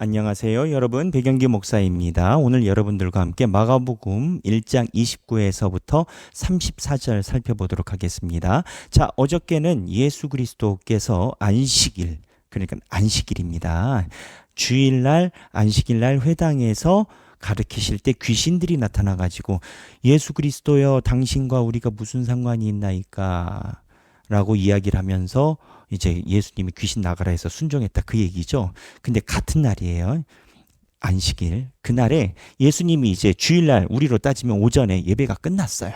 안녕하세요. 여러분, 백영기 목사입니다. 오늘 여러분들과 함께 마가복음 1장 29에서부터 34절 살펴보도록 하겠습니다. 자, 어저께는 예수 그리스도께서 안식일, 그러니까 안식일입니다. 주일날, 안식일날 회당에서 가르치실 때 귀신들이 나타나가지고 예수 그리스도여 당신과 우리가 무슨 상관이 있나이까? 라고 이야기를 하면서 이제 예수님이 귀신 나가라 해서 순종했다 그 얘기죠. 근데 같은 날이에요. 안식일. 그날에 예수님이 이제 주일날 우리로 따지면 오전에 예배가 끝났어요.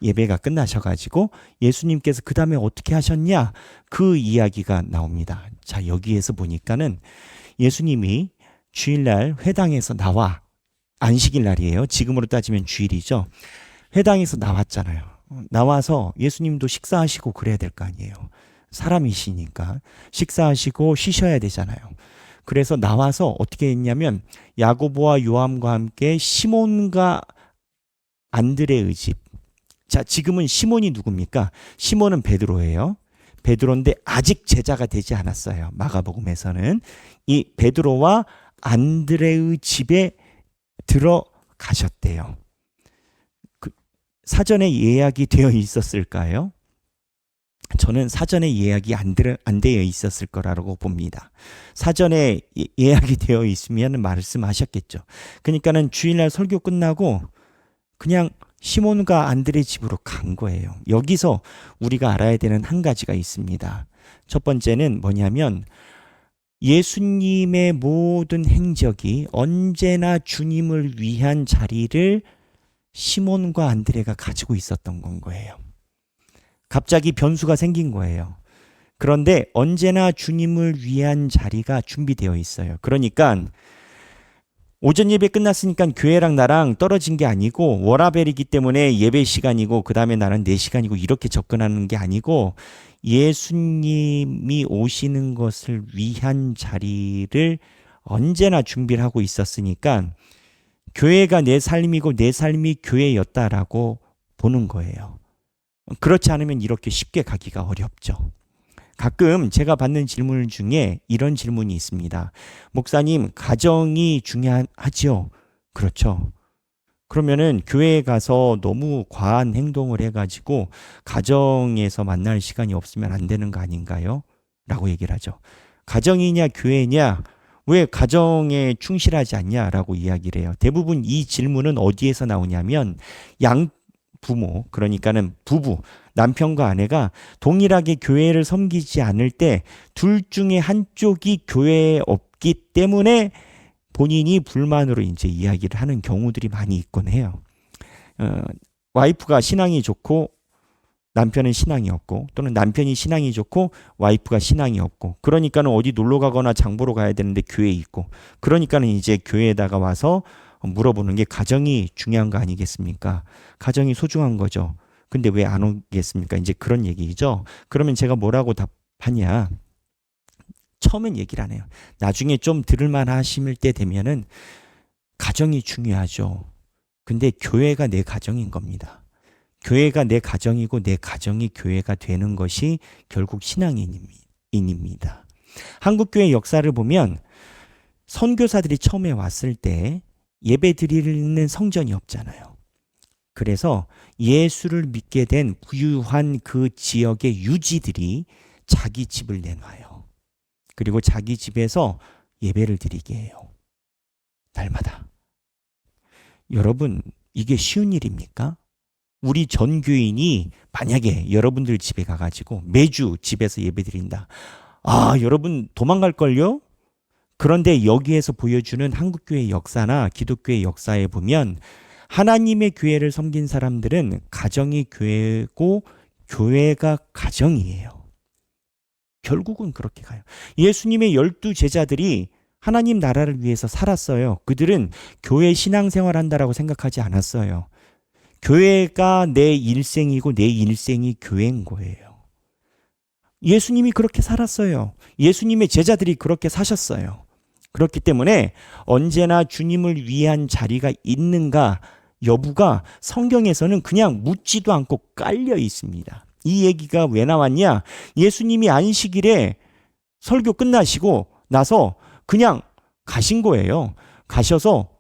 예배가 끝나셔가지고 예수님께서 그 다음에 어떻게 하셨냐? 그 이야기가 나옵니다. 자, 여기에서 보니까는 예수님이 주일날 회당에서 나와 안식일 날이에요. 지금으로 따지면 주일이죠. 회당에서 나왔잖아요. 나와서 예수님도 식사하시고 그래야 될 거 아니에요. 사람이시니까 식사하시고 쉬셔야 되잖아요. 그래서 나와서 어떻게 했냐면 야고보와 요한과 함께 시몬과 안드레의 집. 자, 지금은 시몬이 누굽니까? 시몬은 베드로예요. 베드로인데 아직 제자가 되지 않았어요. 마가복음에서는 이 베드로와 안드레의 집에 들어가셨대요. 사전에 예약이 되어 있었을까요? 저는 사전에 예약이 안 되어 있었을 거라고 봅니다. 사전에 예약이 되어 있으면 말씀하셨겠죠. 그러니까는 주일날 설교 끝나고 그냥 시몬과 안드레 집으로 간 거예요. 여기서 우리가 알아야 되는 한 가지가 있습니다. 첫 번째는 뭐냐면 예수님의 모든 행적이 언제나 주님을 위한 자리를 시몬과 안드레가 가지고 있었던 건 거예요. 갑자기 변수가 생긴 거예요. 그런데 언제나 주님을 위한 자리가 준비되어 있어요. 그러니까 오전 예배 끝났으니까 교회랑 나랑 떨어진 게 아니고 워라벨이기 때문에 예배 시간이고 그 다음에 나는 내 시간이고 이렇게 접근하는 게 아니고 예수님이 오시는 것을 위한 자리를 언제나 준비를 하고 있었으니까 교회가 내 삶이고 내 삶이 교회였다라고 보는 거예요. 그렇지 않으면 이렇게 쉽게 가기가 어렵죠. 가끔 제가 받는 질문 중에 이런 질문이 있습니다. 목사님, 가정이 중요하지요? 그렇죠. 그러면은 교회에 가서 너무 과한 행동을 해가지고 가정에서 만날 시간이 없으면 안 되는 거 아닌가요? 라고 얘기를 하죠. 가정이냐 교회냐? 왜 가정에 충실하지 않냐라고 이야기를 해요. 대부분 이 질문은 어디에서 나오냐면 부모, 그러니까는 부부, 남편과 아내가 동일하게 교회를 섬기지 않을 때 둘 중에 한쪽이 교회에 없기 때문에 본인이 불만으로 이제 이야기를 하는 경우들이 많이 있곤 해요. 와이프가 신앙이 좋고 남편은 신앙이 없고 또는 남편이 신앙이 좋고 와이프가 신앙이 없고 그러니까는 어디 놀러 가거나 장 보러 가야 되는데 교회에 있고 그러니까는 이제 교회에다가 와서 물어보는 게 가정이 중요한 거 아니겠습니까? 가정이 소중한 거죠. 근데 왜 안 오겠습니까? 이제 그런 얘기죠. 그러면 제가 뭐라고 답하냐? 처음엔 얘기를 안 해요. 나중에 좀 들을만 하실 때 되면은 가정이 중요하죠. 근데 교회가 내 가정인 겁니다. 교회가 내 가정이고 내 가정이 교회가 되는 것이 결국 신앙인입니다. 한국교회 역사를 보면 선교사들이 처음에 왔을 때 예배 드리는 성전이 없잖아요. 그래서 예수를 믿게 된 부유한 그 지역의 유지들이 자기 집을 내놔요. 그리고 자기 집에서 예배를 드리게 해요. 날마다. 여러분, 이게 쉬운 일입니까? 우리 전교인이 만약에 여러분들 집에 가가지고 매주 집에서 예배 드린다. 아, 여러분 도망갈걸요? 그런데 여기에서 보여주는 한국교회 역사나 기독교의 역사에 보면 하나님의 교회를 섬긴 사람들은 가정이 교회고 교회가 가정이에요. 결국은 그렇게 가요. 예수님의 12 제자들이 하나님 나라를 위해서 살았어요. 그들은 교회 신앙생활 한다라고 생각하지 않았어요. 교회가 내 일생이고 내 일생이 교회인 거예요. 예수님이 그렇게 살았어요. 예수님의 제자들이 그렇게 사셨어요. 그렇기 때문에 언제나 주님을 위한 자리가 있는가 여부가 성경에서는 그냥 묻지도 않고 깔려 있습니다. 이 얘기가 왜 나왔냐? 예수님이 안식일에 설교 끝나시고 나서 그냥 가신 거예요. 가셔서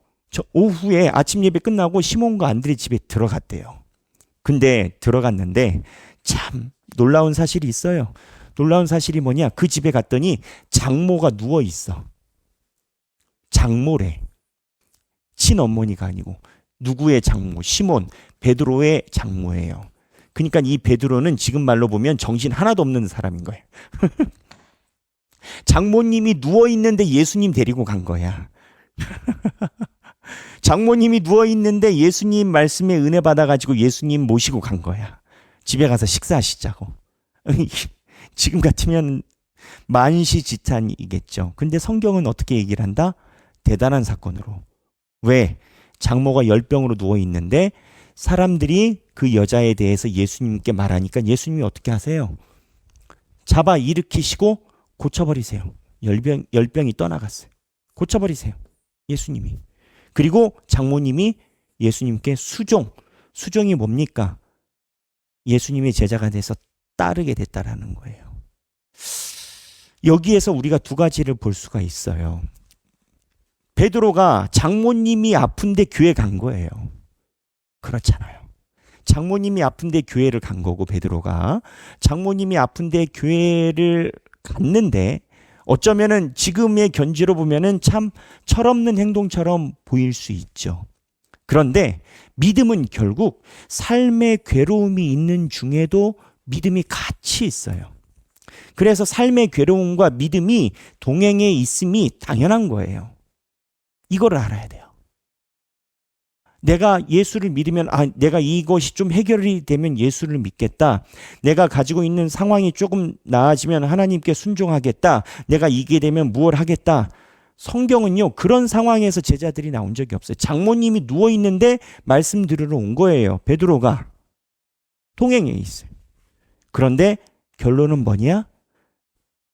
오후에 아침 예배 끝나고 시몬과 안드레 집에 들어갔대요. 근데 들어갔는데 참 놀라운 사실이 있어요. 놀라운 사실이 뭐냐? 그 집에 갔더니 장모가 누워 있어. 장모래. 친어머니가 아니고 누구의 장모? 시몬, 베드로의 장모예요. 그러니까 이 베드로는 지금 말로 보면 정신 하나도 없는 사람인 거예요. 장모님이 누워 있는데 예수님 데리고 간 거야. 장모님이 누워 있는데 예수님 말씀에 은혜 받아가지고 예수님 모시고 간 거야. 집에 가서 식사하시자고. 지금 같으면 만시지탄이겠죠. 근데 성경은 어떻게 얘기를 한다? 대단한 사건으로. 왜? 장모가 열병으로 누워 있는데 사람들이 그 여자에 대해서 예수님께 말하니까 예수님이 어떻게 하세요? 잡아 일으키시고 고쳐버리세요. 열병이 떠나갔어요. 고쳐버리세요. 예수님이. 그리고 장모님이 예수님께 수종이 뭡니까? 예수님의 제자가 돼서 따르게 됐다라는 거예요. 여기에서 우리가 두 가지를 볼 수가 있어요. 베드로가 장모님이 아픈데 교회 간 거예요. 그렇잖아요. 장모님이 아픈데 교회를 간 거고 베드로가 장모님이 아픈데 교회를 갔는데 어쩌면은 지금의 견지로 보면은 참 철없는 행동처럼 보일 수 있죠. 그런데 믿음은 결국 삶의 괴로움이 있는 중에도 믿음이 같이 있어요. 그래서 삶의 괴로움과 믿음이 동행해 있음이 당연한 거예요. 이거를 알아야 돼요. 내가 예수를 믿으면 내가 이것이 좀 해결이 되면 예수를 믿겠다. 내가 가지고 있는 상황이 조금 나아지면 하나님께 순종하겠다. 내가 이게 되면 무엇을 하겠다. 성경은요 그런 상황에서 제자들이 나온 적이 없어요. 장모님이 누워 있는데 말씀 들으러 온 거예요. 베드로가 동행해 있어요. 그런데 결론은 뭐냐?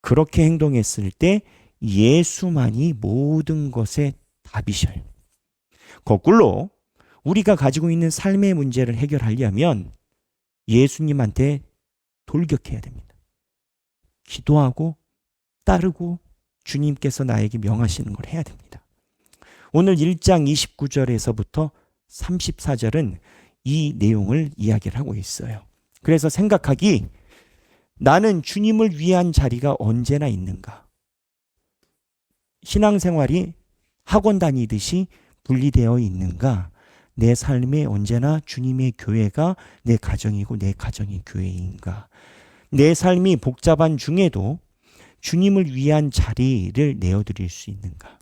그렇게 행동했을 때 예수만이 모든 것의 답이셔요. 거꾸로 우리가 가지고 있는 삶의 문제를 해결하려면 예수님한테 돌격해야 됩니다. 기도하고 따르고 주님께서 나에게 명하시는 걸 해야 됩니다. 오늘 1장 29절에서부터 34절은 이 내용을 이야기를 하고 있어요. 그래서 생각하기, 나는 주님을 위한 자리가 언제나 있는가? 신앙생활이 학원 다니듯이 분리되어 있는가? 내 삶에 언제나 주님의 교회가 내 가정이고 내 가정이 교회인가? 내 삶이 복잡한 중에도 주님을 위한 자리를 내어드릴 수 있는가?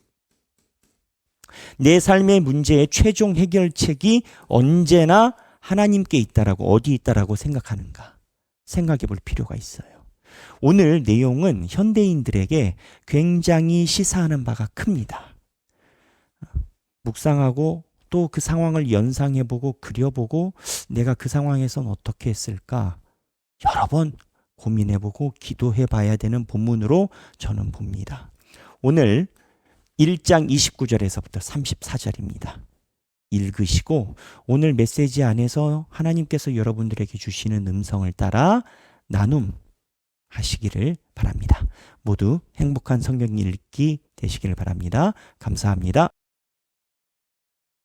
내 삶의 문제의 최종 해결책이 언제나 하나님께 있다라고, 어디 있다라고 생각하는가? 생각해 볼 필요가 있어요. 오늘 내용은 현대인들에게 굉장히 시사하는 바가 큽니다. 묵상하고 또 그 상황을 연상해보고 그려보고 내가 그 상황에선 어떻게 했을까 여러 번 고민해보고 기도해봐야 되는 본문으로 저는 봅니다. 오늘 1장 29절에서부터 34절입니다. 읽으시고 오늘 메시지 안에서 하나님께서 여러분들에게 주시는 음성을 따라 나눔하시기를 바랍니다. 모두 행복한 성경 읽기 되시기를 바랍니다. 감사합니다.